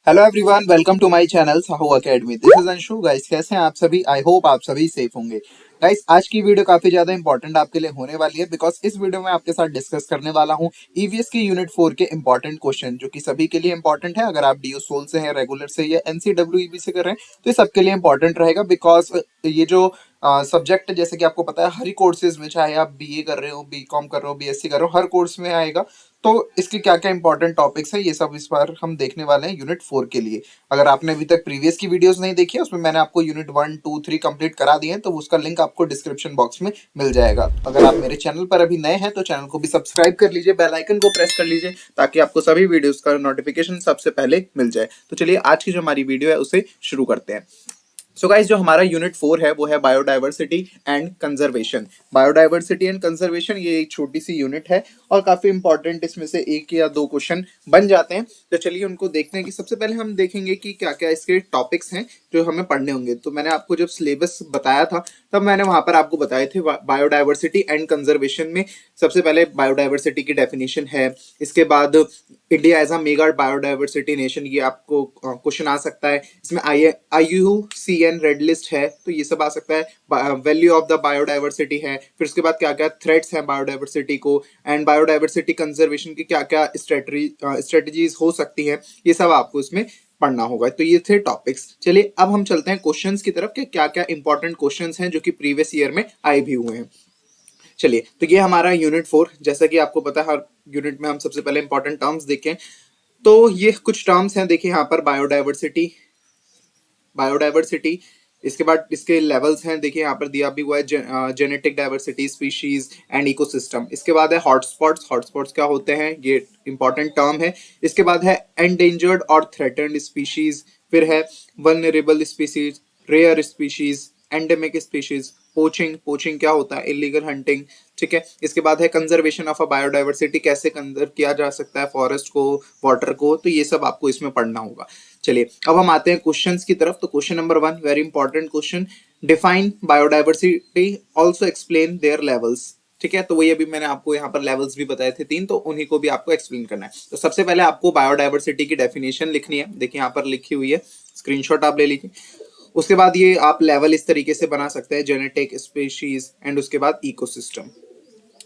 Hello everyone, welcome to my channel Sahu academy. This is Anshu. Guys, कैसे हैं आप सभी? आई होप आप सभी सेफ होंगे। गाइस, आज की वीडियो काफी ज्यादा इंपॉर्टेंट आपके लिए होने वाली है, बिकॉज इस वीडियो में आपके साथ डिस्कस करने वाला हूं ईवीएस की यूनिट 4 के इंपॉर्टेंट क्वेश्चन, जो कि सभी के लिए इंपॉर्टेंट है। अगर आप डीओ सोल से हैं, रेगुलर से या एनसीडब्ल्यूईबी से कर रहे हैं, तो ये सबके लिए इंपॉर्टेंट रहेगा। बिकॉज ये जो सब्जेक्ट जैसे कि आपको पता है, हर कोर्सेज में, चाहे आप बीए कर रहे हो, बीकॉम कर रहे हो, बीएससी कर रहे हो, हर कोर्स में आएगा। तो इसके क्या क्या इंपॉर्टेंट टॉपिक्स है, ये सब इस बार हम देखने वाले हैं यूनिट 4 के लिए। अगर आपने अभी तक प्रीवियस की वीडियोस नहीं देखी है, उसमें मैंने आपको यूनिट 1 2 3 कंप्लीट करा दिए हैं, तो उसका लिंक आपको डिस्क्रिप्शन बॉक्स में मिल जाएगा। अगर आप मेरे चैनल पर अभी नए हैं, तो चैनल को भी सब्सक्राइब कर लीजिए, बेल आइकन को प्रेस कर लीजिए, ताकि आपको सभी वीडियोस का नोटिफिकेशन सबसे पहले मिल जाए। तो चलिए, आज की जो हमारी वीडियो है उसे शुरू करते हैं। सो गाइस, जो हमारा यूनिट 4 है वो है biodiversity and conservation. Biodiversity and conservation ये एक छोटी सी यूनिट है और काफी इंपॉर्टेंट, इसमें से एक या दो क्वेश्चन बन जाते हैं। तो चलिए उनको देखते हैं कि सबसे पहले हम देखेंगे कि क्या क्या इसके टॉपिक्स हैं जो हमें पढ़ने होंगे। तो मैंने आपको जब सिलेबस बताया था, तब मैंने वहां पर आपको बताए थे बायोडाइवर्सिटी एंड कंजर्वेशन में सबसे पहले बायोडाइवर्सिटी की डेफिनेशन है। इसके बाद India as a mega biodiversity nation, ये आपको क्वेश्चन आ सकता है। इसमें IUCN रेड लिस्ट है, तो ये सब आ सकता है। वैल्यू ऑफ द बायोडाइवर्सिटी है। फिर उसके बाद क्या क्या थ्रेट्स हैं बायोडाइवर्सिटी को, एंड बायोडाइवर्सिटी कंजर्वेशन की क्या क्या स्ट्रेटजीज हो सकती हैं, ये सब आपको इसमें पढ़ना होगा। तो ये थे टॉपिक्स। चलिए अब हम चलते हैं क्वेश्चंस की तरफ कि क्या क्या इंपॉर्टेंट क्वेश्चंस हैं जो कि प्रीवियस ईयर में आए भी हुए हैं। चलिए, तो ये हमारा यूनिट 4। जैसा कि आपको पता है, हर यूनिट में हम सबसे पहले इंपॉर्टेंट टर्म्स देखें। तो ये कुछ टर्म्स हैं, देखिए यहाँ पर बायोडाइवर्सिटी, बायोडाइवर्सिटी। इसके बाद इसके लेवल्स हैं, देखिए यहाँ पर दिया भी हुआ है, genetic diversity, species and ecosystem. इसके बाद है हॉटस्पॉट्स। हॉटस्पॉट्स क्या होते हैं, ये इंपॉर्टेंट टर्म है। इसके बाद है एंडेंजर्ड और थ्रेटन्ड स्पीशीज। फिर है vulnerable species, rare species, endemic species, poaching. Poaching क्या होता है, इलीगल हंटिंग। ठीक है। इसके बाद है कंजर्वेशन ऑफ अ बायोडाइवर्सिटी, कैसे कंजर्व किया जा सकता है फॉरेस्ट को, वाटर को। तो ये सब आपको इसमें पढ़ना होगा। चलिए अब हम आते हैं क्वेश्चंस की तरफ। तो question number 1, very important question, define biodiversity, also explain their levels. ठीक है, तो वही अभी मैंने आपको यहाँ पर लेवल्स भी बताए थे 3, तो उन्हीं को भी आपको एक्सप्लेन करना है। तो सबसे पहले आपको बायोडाइवर्सिटी की डेफिनेशन लिखनी है, देखिए यहाँ पर लिखी हुई है, स्क्रीनशॉट आप ले लीजिए। उसके बाद ये आप लेवल इस तरीके से बना सकते हैं, जेनेटिक, स्पीशीज एंड उसके बाद इकोसिस्टम।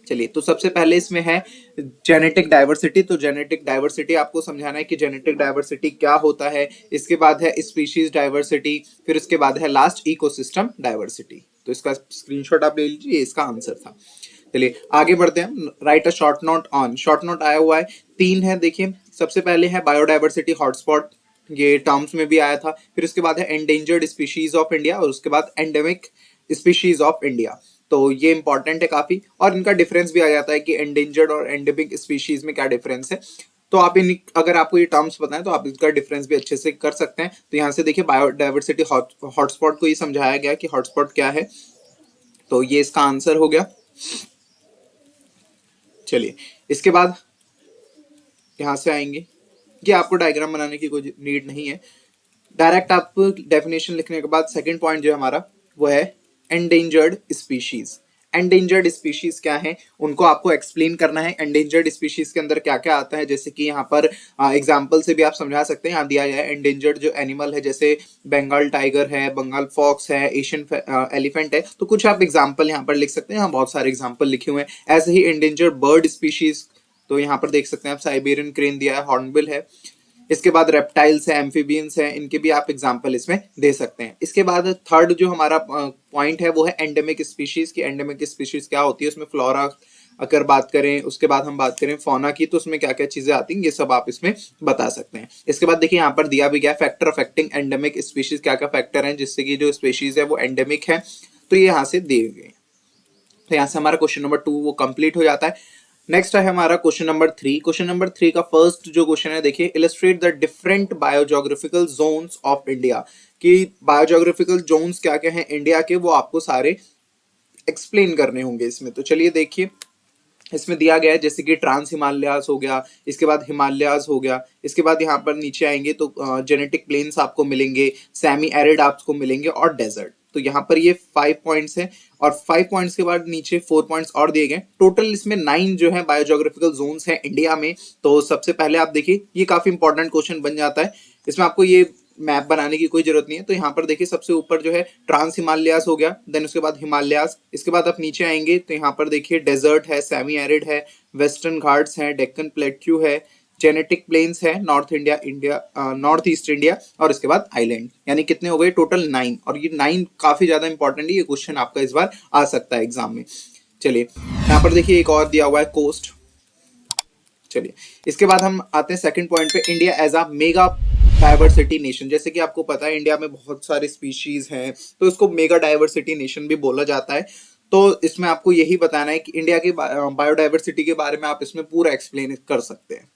चलिए, तो सबसे पहले इसमें है जेनेटिक डाइवर्सिटी। तो जेनेटिक डाइवर्सिटी आपको समझाना है कि जेनेटिक डाइवर्सिटी क्या होता है। इसके बाद है स्पीशीज डाइवर्सिटी, फिर उसके बाद है लास्ट इकोसिस्टम डाइवर्सिटी। तो इसका स्क्रीनशॉट आप ले लीजिए, इसका आंसर था। चलिए आगे बढ़ते हैं। Right a short note on. Short note आया हुआ है, 3 है। देखिए सबसे पहले है बायोडाइवर्सिटी हॉटस्पॉट, ये टर्म्स में भी आया था। फिर उसके बाद है एंडेंजर्ड स्पीशीज ऑफ इंडिया, और उसके बाद एंडेमिक स्पीशीज ऑफ इंडिया। तो ये इंपॉर्टेंट है काफी, और इनका डिफरेंस भी आ जाता है कि एंडेंजर्ड और एंडेमिक स्पीशीज में क्या डिफरेंस है। तो आप इन, अगर आपको ये टर्म्स पता है तो आप इसका डिफरेंस भी अच्छे से कर सकते हैं। तो यहाँ से देखिए बायोडाइवर्सिटी हॉटस्पॉट को ये समझाया गया कि हॉटस्पॉट क्या है, तो ये इसका आंसर हो गया। चलिए इसके बाद यहाँ से आएंगे, ये आपको डायग्राम बनाने की कोई नीड नहीं है, डायरेक्ट आप डेफिनेशन लिखने के बाद सेकंड पॉइंट जो हमारा वो है एंडेंजर्ड स्पीशीज। एंडेंजर्ड स्पीशीज क्या है, उनको आपको एक्सप्लेन करना है। एंडेंजर्ड स्पीशीज के अंदर क्या क्या आता है, जैसे कि यहाँ पर एग्जांपल से भी आप समझा सकते हैं। यहाँ दिया गया है एंडेंजर्ड जो एनिमल है, जैसे बंगाल टाइगर है, बंगाल फॉक्स है, एशियन एलिफेंट है। तो कुछ आप एग्जाम्पल यहाँ पर लिख सकते हैं, यहाँ बहुत सारे एग्जाम्पल लिखे हुए हैं। ऐसे ही एंडेंजर्ड बर्ड स्पीशीज, तो यहाँ पर देख सकते हैं आप, साइबेरियन क्रेन दिया है, हॉर्नबिल है। इसके बाद रेप्टाइल्स है, एम्फीबियंस है, इनके भी आप एग्जाम्पल इसमें दे सकते हैं। इसके बाद थर्ड जो हमारा पॉइंट है वो है एंडेमिक स्पीशीज की। एंडेमिक स्पीशीज क्या होती है, उसमें फ्लोरा अगर बात करें, उसके बाद हम बात करें फौना की, तो उसमें क्या क्या चीजें आती हैं, ये सब आप इसमें बता सकते हैं। इसके बाद देखिए यहाँ पर दिया भी गया फैक्टर अफेक्टिंग एंडेमिक स्पीशीज, क्या क्या फैक्टर हैं जिससे कि जो स्पीशीज है वो एंडेमिक है, तो ये यहाँ से दिए गए। तो यहाँ से हमारा क्वेश्चन नंबर 2 वो कंप्लीट हो जाता है। नेक्स्ट है हमारा क्वेश्चन नंबर 3। क्वेश्चन नंबर 3 का फर्स्ट जो क्वेश्चन है, देखिए illustrate the different biogeographical zones of India, कि बायोजोग्राफिकल जोन्स क्या क्या हैं इंडिया के, वो आपको सारे एक्सप्लेन करने होंगे इसमें। तो चलिए देखिए, इसमें दिया गया है जैसे कि ट्रांस हिमालयास हो गया, इसके बाद हिमालयास हो गया, इसके बाद यहाँ पर नीचे आएंगे तो जेनेटिक प्लेन्स आपको मिलेंगे, सेमी एरिड आपको मिलेंगे, और डेजर्ट। तो यहाँ पर ये 5 पॉइंट्स है और 5 पॉइंट्स के बाद नीचे 4 पॉइंट्स और दिए गए। टोटल इसमें 9 जो है बायोजोग्राफिकल जोन्स हैं इंडिया में। तो सबसे पहले आप देखिए, ये काफी इंपॉर्टेंट क्वेश्चन बन जाता है, इसमें आपको ये मैप बनाने की कोई जरूरत नहीं है। तो यहाँ पर देखिए सबसे ऊपर जो है ट्रांस हिमालयास हो गया, देन उसके बाद हिमालयास, इसके बाद आप नीचे आएंगे तो यहाँ पर देखिए डेजर्ट है, सेमी एरिड है, वेस्टर्न घाट्स है, डेक्कन प्लेट्यू है, जेनेटिक प्लेन्स है, नॉर्थ ईस्ट इंडिया और इसके बाद आइलैंड। यानी कितने हो गए टोटल 9, और ये 9 काफी ज्यादा इंपॉर्टेंट है, ये क्वेश्चन आपका इस बार आ सकता है एग्जाम में। चलिए यहाँ पर देखिए एक और दिया हुआ है कोस्ट। चलिए इसके बाद हम आते हैं सेकंड पॉइंट पे, India as a mega diversity nation. जैसे कि आपको पता है इंडिया में बहुत सारे स्पीशीज हैं, तो इसको मेगा डाइवर्सिटी नेशन भी बोला जाता है। तो इसमें आपको यही बताना है कि इंडिया की बायोडाइवर्सिटी के बारे में आप इसमें पूरा एक्सप्लेन कर सकते हैं।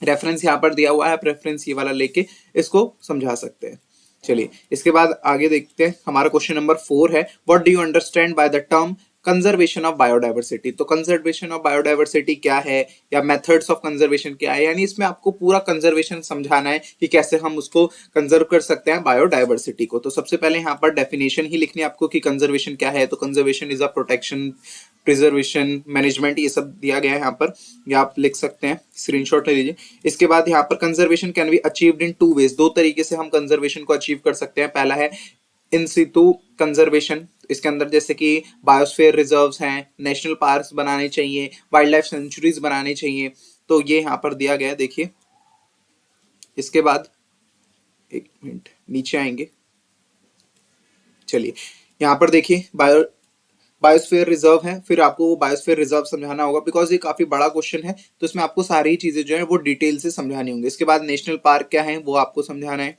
रेफरेंस यहाँ पर दिया हुआ है, रेफरेंस ये वाला लेके इसको समझा सकते हैं। चलिए इसके बाद आगे देखते हैं, हमारा क्वेश्चन नंबर 4 है, what do you understand by the term conservation of biodiversity. तो कंजर्वेशन ऑफ बायोडाइवर्सिटी क्या है, या मेथड्स ऑफ कंजर्वेशन क्या है, यानी इसमें आपको पूरा कंजर्वेशन समझाना है कि कैसे हम उसको कंजर्व कर सकते हैं बायोडाइवर्सिटी को। तो सबसे पहले यहाँ पर डेफिनेशन ही लिखनी है आपको कि कंजर्वेशन क्या है। तो conservation is a protection, preservation, management, ये सब दिया गया है यहाँ पर, ये आप लिख सकते हैं, स्क्रीनशॉट ले लीजिए। इसके बाद यहाँ पर conservation can be achieved in 2 ways, 2 तरीके से हम कंजर्वेशन को अचीव कर सकते हैं। पहला है इन सितु कंजर्वेशन, इसके अंदर जैसे कि बायोस्फीयर रिजर्व्स हैं, नेशनल पार्क्स बनाने चाहिए, वाइल्ड लाइफ सेंचुरीज बनाने चाहिए, तो ये यहाँ पर दिया गया है, देखिए। इसके बाद एक मिनट नीचे आएंगे, चलिए यहाँ पर देखिए बायोस्फीयर रिजर्व है, फिर आपको वो बायोस्फीयर रिजर्व समझाना होगा, बिकॉज ये काफी बड़ा क्वेश्चन है, तो इसमें आपको सारी चीजें जो है वो डिटेल से समझानी होंगी। इसके बाद नेशनल पार्क क्या है वो आपको समझाना है।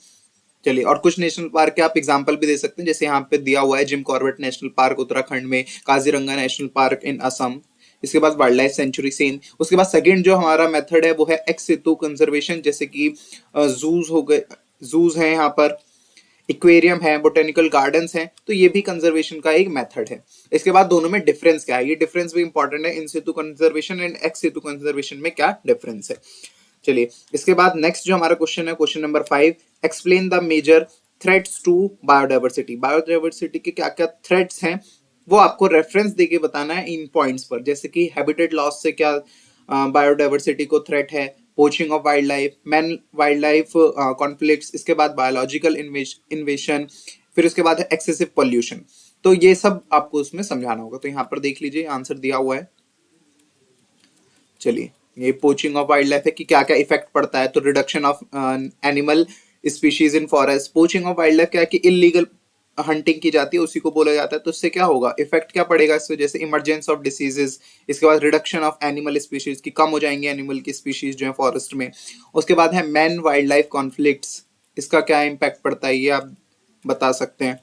चलिए, और कुछ नेशनल पार्क के आप एग्जांपल भी दे सकते हैं, जैसे यहाँ पे दिया हुआ है Jim Corbett National Park Uttarakhand में, Kaziranga National Park in Assam. इसके बाद वाइल्ड लाइफ सेंचुरी सेम। उसके बाद सेकंड जो हमारा मेथड है वो है एक्स सितु कंजर्वेशन, जैसे कि जूज हो गए, जूज है यहाँ पर, इक्वेरियम है, बोटेनिकल गार्डन्स हैं, तो ये भी कंजर्वेशन का एक मेथड है। इसके बाद दोनों में डिफरेंस क्या है, ये डिफरेंस भी इंपॉर्टेंट है, इन सितु कंजर्वेशन एंड एक्स सितु कंजर्वेशन में क्या डिफरेंस है। चलिए इसके बाद नेक्स्ट जो हमारा क्वेश्चन है, question number 5, explain the major threats to biodiversity. Biodiversity के क्या क्या थ्रेट्स हैं वो आपको रेफरेंस देके बताना है इन पॉइंट्स पर, जैसे कि हैबिटेट लॉस से क्या बायोडाइवर्सिटी को थ्रेट है, poaching of wild life, man wild life conflicts, इसके बाद बायोलॉजिकल इन्वेशन, फिर उसके बाद है एक्सेसिव पॉल्यूशन। तो ये सब आपको उसमें समझाना होगा। तो यहाँ पर देख लीजिए आंसर दिया हुआ है। चलिए ये पोचिंग ऑफ वाइल्ड लाइफ है कि क्या क्या इफेक्ट पड़ता है, तो reduction of animal species in forest. Poaching of wild life क्या है कि इलीगल हंटिंग की जाती है, उसी को बोला जाता है। तो इससे क्या होगा, इफेक्ट क्या पड़ेगा इस वजह से, इमरजेंस ऑफ डिसीजेस। इसके बाद रिडक्शन ऑफ एनिमल स्पीशीज की कम हो जाएंगे एनिमल की स्पीशीज जो है फॉरेस्ट में। उसके बाद है मैन वाइल्ड लाइफ कॉन्फ्लिक्ट्स, इसका क्या इम्पैक्ट पड़ता है ये आप बता सकते हैं।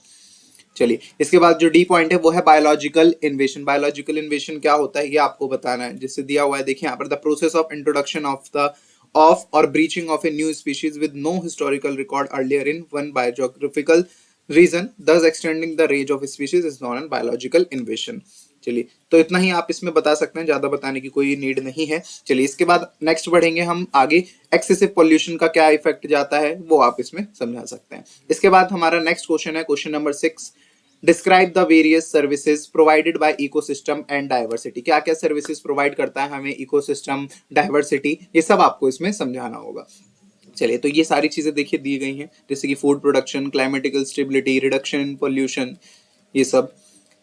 चलिए इसके बाद जो डी पॉइंट है वो है बायोलॉजिकल इन्वेशन। बायोलॉजिकल इन्वेशन क्या होता है ये आपको बताना है, जिससे दिया हुआ है, देखिए यहाँ पर, the process of introduction of और breaching of a new species with no historical record earlier in one biogeographical region thus extending the range of species is known as biological invasion। चलिए तो इतना ही आप इसमें बता सकते हैं, ज्यादा बताने की कोई नीड नहीं है। चलिए इसके बाद नेक्स्ट बढ़ेंगे हम आगे, एक्सेसिव पॉल्यूशन का क्या इफेक्ट जाता है वो आप इसमें समझा सकते हैं। इसके बाद हमारा नेक्स्ट क्वेश्चन है question number 6, describe the various services provided by ecosystem and diversity. क्या क्या सर्विसेज प्रोवाइड करता है हमें इकोसिस्टम, डाइवर्सिटी, ये सब आपको इसमें समझाना होगा। चलिए तो ये सारी चीजें देखिए दी गई हैं, जैसे कि food production, climatical stability, reduction in pollution, ये सब।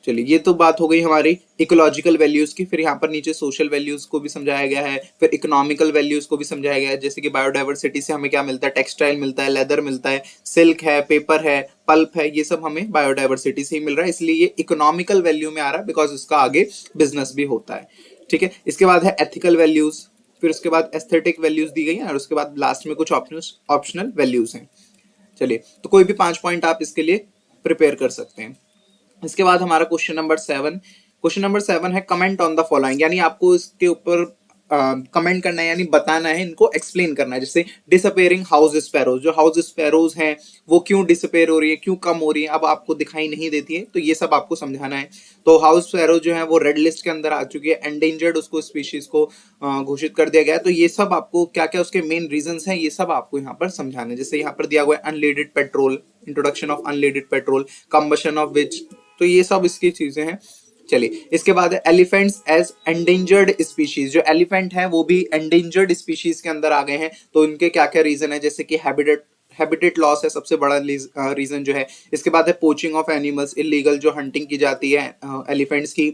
चलिए ये तो बात हो गई हमारी इकोलॉजिकल वैल्यूज की। फिर यहाँ पर नीचे सोशल वैल्यूज को भी समझाया गया है, फिर इकोनॉमिकल वैल्यूज को भी समझाया गया है, जैसे कि बायोडाइवर्सिटी से हमें क्या मिलता है, टेक्सटाइल मिलता है, लेदर मिलता है, सिल्क है, पेपर है, पल्प है, ये सब हमें बायोडाइवर्सिटी से ही मिल रहा है, इसलिए ये इकोनॉमिकल वैल्यू में आ रहा है, बिकॉज इसका आगे बिजनेस भी होता है। ठीक है, इसके बाद है एथिकल वैल्यूज, फिर उसके बाद एस्थेटिक वैल्यूज दी गई हैं, और उसके बाद लास्ट में कुछ ऑप्शनल वैल्यूज हैं। चलिए तो कोई भी 5 पॉइंट आप इसके लिए प्रिपेयर कर सकते हैं। इसके बाद हमारा क्वेश्चन नंबर 7, क्वेश्चन नंबर 7 है कमेंट ऑन द फॉलोइंग, यानी आपको इसके ऊपर कमेंट करना है, यानी बताना है, इनको एक्सप्लेन करना है। जैसे डिसअपेयरिंग हाउस स्पैरोज, जो हाउस स्पैरोज हैं वो क्यों डिसअपेयर हो रही है, क्यों कम हो रही है, अब आपको दिखाई नहीं देती है, तो ये सब आपको समझाना है। तो हाउस स्पैरोज जो है वो रेड लिस्ट के अंदर आ चुकी है, एंडेंजर्ड उसको स्पीशीज को घोषित कर दिया गया है। तो ये सब आपको क्या क्या उसके मेन रीजंस हैं ये सब आपको यहाँ पर समझाना है। जैसे यहाँ पर दिया हुआ है unleaded petrol, introduction of unleaded petrol, combustion of which, तो ये सब इसकी चीजें हैं। चलिए इसके बाद है एलिफेंट्स एज एंडेंजर्ड स्पीशीज। जो एलिफेंट है वो भी एंडेंजर्ड स्पीशीज के अंदर आ गए हैं, तो इनके क्या क्या रीजन है, जैसे कि हैबिटेट लॉस है सबसे बड़ा रीजन जो है। इसके बाद है पोचिंग ऑफ एनिमल्स, इलीगल जो हंटिंग की जाती है एलिफेंट्स की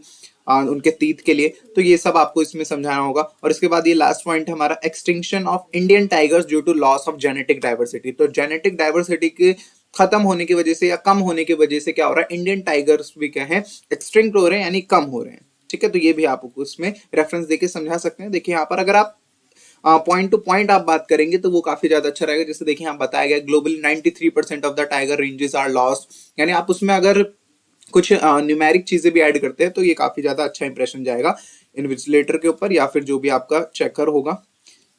उनके तीत के लिए, तो ये सब आपको इसमें समझाना होगा। और इसके बाद ये लास्ट पॉइंट है हमारा, extinction of Indian tigers due to loss of genetic diversity. तो जेनेटिक डाइवर्सिटी के खत्म होने की वजह से या कम होने की वजह से क्या हो रहा है, इंडियन टाइगर्स भी क्या है, एक्सटिंक्ट हो रहे हैं, यानी कम हो रहे हैं। ठीक है, तो ये भी आपको इसमें रेफरेंस देके समझा सकते हैं। देखिए यहाँ पर अगर आप पॉइंट टू पॉइंट आप बात करेंगे तो वो काफी ज्यादा अच्छा रहेगा। जैसे देखिए यहाँ बताया गया globally 93% of the tiger ranges are lost, यानी आप उसमें अगर कुछ न्यूमेरिक चीजें भी ऐड करते हैं तो ये काफी ज्यादा अच्छा इंप्रेशन जाएगा इन्विजिलेटर के ऊपर या फिर जो भी आपका चेकर होगा।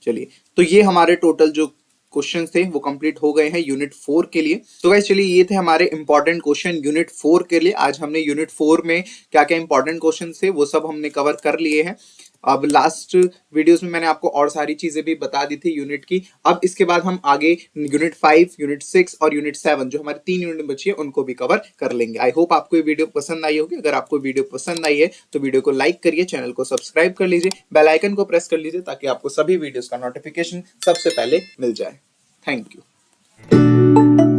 चलिए तो ये हमारे टोटल जो क्वेश्चन थे वो कंप्लीट हो गए हैं यूनिट 4 के लिए। तो गाइस चलिए ये थे हमारे इंपॉर्टेंट क्वेश्चन यूनिट 4 के लिए। आज हमने यूनिट 4 में क्या क्या इंपॉर्टेंट क्वेश्चन थे वो सब हमने कवर कर लिए हैं। अब लास्ट वीडियोस में मैंने आपको और सारी चीजें भी बता दी थी यूनिट की। अब इसके बाद हम आगे यूनिट 5, यूनिट 6 और यूनिट 7 जो हमारी 3 यूनिट बची है उनको भी कवर कर लेंगे। आई होप आपको ये वीडियो पसंद आई होगी। अगर आपको वीडियो पसंद आई है तो वीडियो को लाइक करिए, चैनल को सब्सक्राइब कर लीजिए, बेल आइकन को प्रेस कर लीजिए ताकि आपको सभी वीडियोस का नोटिफिकेशन सबसे पहले मिल जाए। Thank you.